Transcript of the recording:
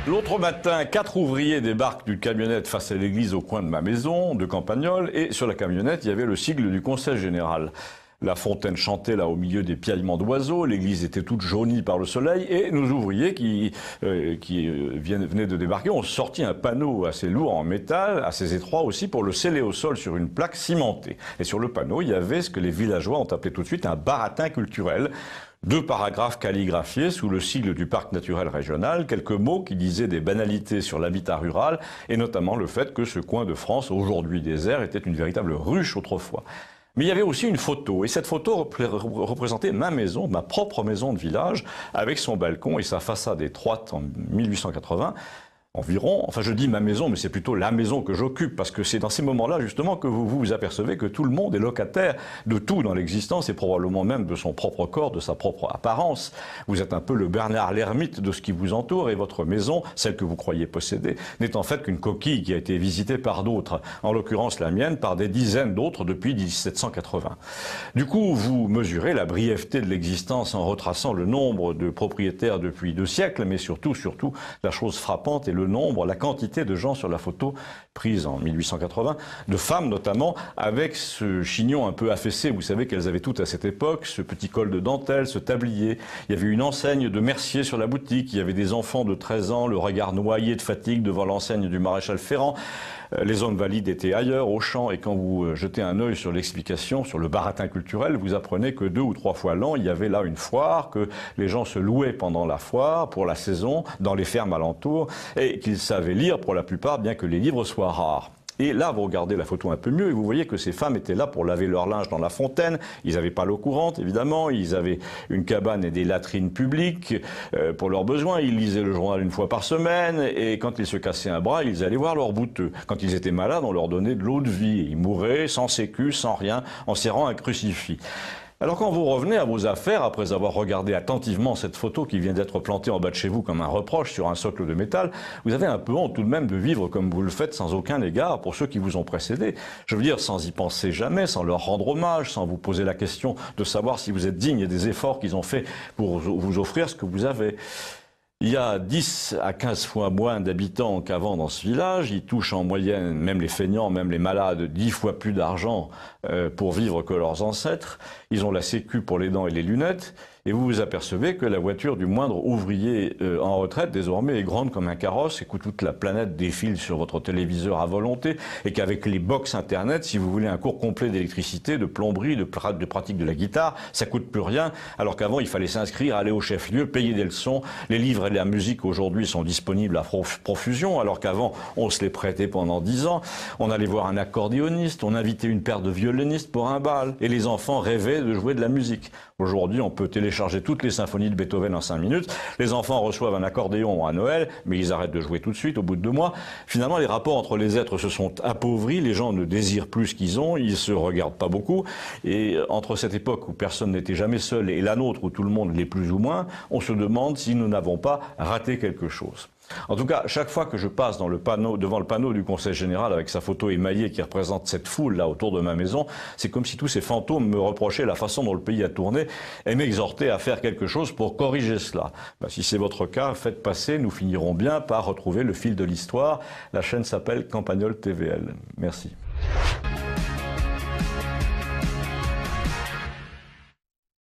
L'autre matin, 4 ouvriers débarquent d'une camionnette face à l'église au coin de ma maison, de Campagnole, et sur la camionnette, il y avait le sigle du Conseil général. La fontaine chantait là au milieu des piaillements d'oiseaux, l'église était toute jaunie par le soleil, et nos ouvriers qui venaient de débarquer ont sorti un panneau assez lourd en métal, assez étroit aussi, pour le sceller au sol sur une plaque cimentée. Et sur le panneau, il y avait ce que les villageois ont appelé tout de suite un baratin culturel. 2 paragraphes calligraphiés sous le sigle du parc naturel régional, quelques mots qui disaient des banalités sur l'habitat rural, et notamment le fait que ce coin de France, aujourd'hui désert, était une véritable ruche autrefois. Mais il y avait aussi une photo, et cette photo représentait ma maison, ma propre maison de village, avec son balcon et sa façade étroite en 1880. Environ, enfin je dis ma maison, mais c'est plutôt la maison que j'occupe, parce que c'est dans ces moments-là justement que vous vous apercevez que tout le monde est locataire de tout dans l'existence, et probablement même de son propre corps, de sa propre apparence. Vous êtes un peu le Bernard l'ermite de ce qui vous entoure, et votre maison, celle que vous croyez posséder, n'est en fait qu'une coquille qui a été visitée par d'autres, en l'occurrence la mienne, par des dizaines d'autres depuis 1780. Du coup, vous mesurez la brièveté de l'existence en retraçant le nombre de propriétaires depuis 2 siècles, mais surtout, la chose frappante est le nombre, la quantité de gens sur la photo prise en 1880, de femmes notamment, avec ce chignon un peu affaissé. Vous savez qu'elles avaient toutes à cette époque, ce petit col de dentelle, ce tablier. Il y avait une enseigne de mercier sur la boutique, il y avait des enfants de 13 ans, le regard noyé de fatigue devant l'enseigne du maréchal Ferrand. Les hommes valides étaient ailleurs, au champ, et quand vous jetez un œil sur l'explication, sur le baratin culturel, vous apprenez que 2 ou 3 fois l'an, il y avait là une foire, que les gens se louaient pendant la foire, pour la saison, dans les fermes alentours, et qu'ils savaient lire pour la plupart, bien que les livres soient rares. Et là, vous regardez la photo un peu mieux et vous voyez que ces femmes étaient là pour laver leur linge dans la fontaine. Ils n'avaient pas l'eau courante, évidemment. Ils avaient une cabane et des latrines publiques pour leurs besoins. Ils lisaient le journal 1 fois par semaine et quand ils se cassaient un bras, ils allaient voir leur bouteux. Quand ils étaient malades, on leur donnait de l'eau de vie. Et ils mouraient sans sécu, sans rien, en serrant un crucifix. Alors quand vous revenez à vos affaires, après avoir regardé attentivement cette photo qui vient d'être plantée en bas de chez vous comme un reproche sur un socle de métal, vous avez un peu honte tout de même de vivre comme vous le faites sans aucun égard pour ceux qui vous ont précédé. Je veux dire, sans y penser jamais, sans leur rendre hommage, sans vous poser la question de savoir si vous êtes digne des efforts qu'ils ont fait pour vous offrir ce que vous avez. Il y a 10 à 15 fois moins d'habitants qu'avant dans ce village. Ils touchent en moyenne, même les feignants, même les malades, 10 fois plus d'argent pour vivre que leurs ancêtres. Ils ont la sécu pour les dents et les lunettes. Et vous vous apercevez que la voiture du moindre ouvrier en retraite, désormais, est grande comme un carrosse et que toute la planète défile sur votre téléviseur à volonté et qu'avec les box Internet, si vous voulez un cours complet d'électricité, de plomberie, de pratique de la guitare, ça coûte plus rien, alors qu'avant, il fallait s'inscrire, aller au chef-lieu, payer des leçons. Les livres et la musique, aujourd'hui, sont disponibles à profusion, alors qu'avant, on se les prêtait pendant 10 ans. On allait voir un accordéoniste, on invitait une paire de violonistes pour un bal, et les enfants rêvaient de jouer de la musique. Aujourd'hui, on peut télécharger toutes les symphonies de Beethoven en 5 minutes. Les enfants reçoivent un accordéon à Noël, mais ils arrêtent de jouer tout de suite, au bout de 2 mois. Finalement, les rapports entre les êtres se sont appauvris. Les gens ne désirent plus ce qu'ils ont. Ils se regardent pas beaucoup. Et entre cette époque où personne n'était jamais seul et la nôtre où tout le monde l'est plus ou moins, on se demande si nous n'avons pas raté quelque chose. En tout cas, chaque fois que je passe devant le panneau du Conseil général avec sa photo émaillée qui représente cette foule là autour de ma maison, c'est comme si tous ces fantômes me reprochaient la façon dont le pays a tourné et m'exhortaient à faire quelque chose pour corriger cela. Si c'est votre cas, faites passer, nous finirons bien par retrouver le fil de l'histoire. La chaîne s'appelle Campagnole TVL. Merci.